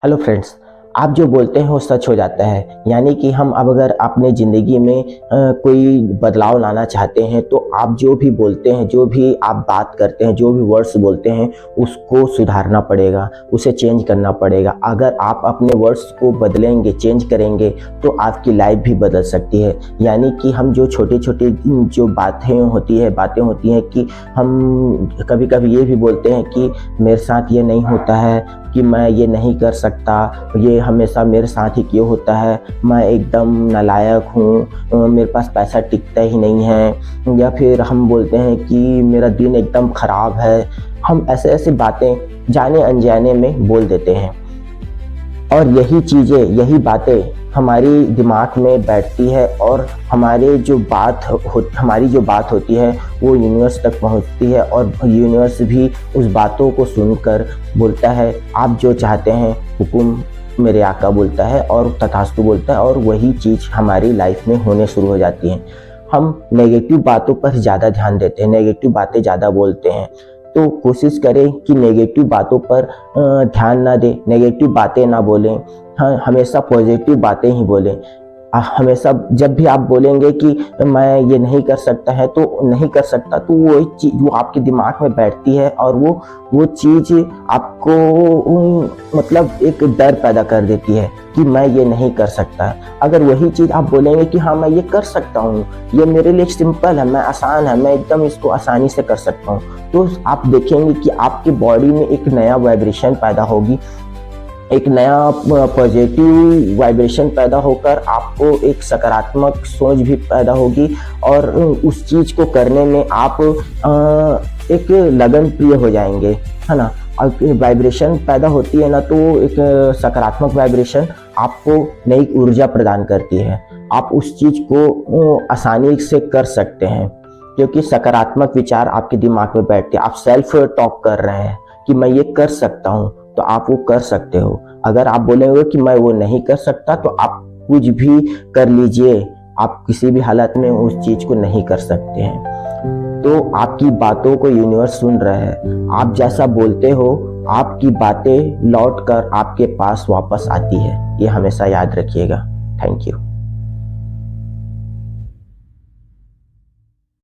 Hello friends, आप जो बोलते हैं वो सच हो जाता है। यानी कि हम अब अगर अपने ज़िंदगी में कोई बदलाव लाना चाहते हैं तो आप जो भी बोलते हैं, जो भी आप बात करते हैं, जो भी वर्ड्स बोलते हैं उसको सुधारना पड़ेगा, उसे चेंज करना पड़ेगा। अगर आप अपने वर्ड्स को बदलेंगे, चेंज करेंगे तो आपकी लाइफ भी बदल सकती है। यानी कि हम जो छोटे छोटे जो बातें होती हैं कि हम कभी कभी ये भी बोलते हैं कि मेरे साथ ये नहीं होता है, कि मैं ये नहीं कर सकता, ये हमेशा मेरे साथ ही क्यों होता है, मैं एकदम नालायक हूँ, मेरे पास पैसा टिकता ही नहीं है, या फिर हम बोलते हैं कि मेरा दिन एकदम ख़राब है। हम ऐसे ऐसी बातें जाने अनजाने में बोल देते हैं और यही बातें हमारी दिमाग में बैठती है और हमारी जो बात होती है वो यूनिवर्स तक पहुंचती है और यूनिवर्स भी उस बातों को सुनकर बोलता है आप जो चाहते हैं हुकुम मेरे आका बोलता है और तथास्तु बोलता है और वही चीज़ हमारी लाइफ में होने शुरू हो जाती है। हम नेगेटिव बातों पर ज़्यादा ध्यान देते हैं, नेगेटिव बातें ज़्यादा बोलते हैं। तो कोशिश करें कि नेगेटिव बातों पर ध्यान ना दें, नेगेटिव बातें ना बोलें। हाँ, हमेशा पॉजिटिव बातें ही बोलें। हमेशा जब भी आप बोलेंगे कि मैं ये नहीं कर सकता है तो नहीं कर सकता, तो वो चीज़ वो आपके दिमाग में बैठती है और वो चीज़ आपको मतलब एक डर पैदा कर देती है कि मैं ये नहीं कर सकता। अगर वही चीज़ आप बोलेंगे कि हाँ मैं ये कर सकता हूँ, ये मेरे लिए सिंपल है, मैं आसान है, मैं एकदम इसको आसानी से कर सकता हूँ, तो आप देखेंगे कि आपकी बॉडी में एक नया वाइब्रेशन पैदा होगी, एक नया पॉजिटिव वाइब्रेशन पैदा होकर आपको एक सकारात्मक सोच भी पैदा होगी और उस चीज़ को करने में आप एक लगन प्रिय हो जाएंगे, है ना। वाइब्रेशन पैदा होती है ना, तो एक सकारात्मक वाइब्रेशन आपको नई ऊर्जा प्रदान करती है। आप उस चीज़ को आसानी से कर सकते हैं क्योंकि सकारात्मक विचार आपके दिमाग में बैठते हैं। आप सेल्फ टॉक कर रहे हैं कि मैं ये कर सकता हूँ, तो आप वो कर सकते हो। अगर आप बोलेंगे कि मैं वो नहीं कर सकता, तो आप कुछ भी कर लीजिए, आप किसी भी हालत में उस चीज़ को नहीं कर सकते हैं। तो आपकी बातों को यूनिवर्स सुन रहा है। आप जैसा बोलते हो आपकी बातें लौट कर आपके पास वापस आती है, ये हमेशा याद रखिएगा। Thank you.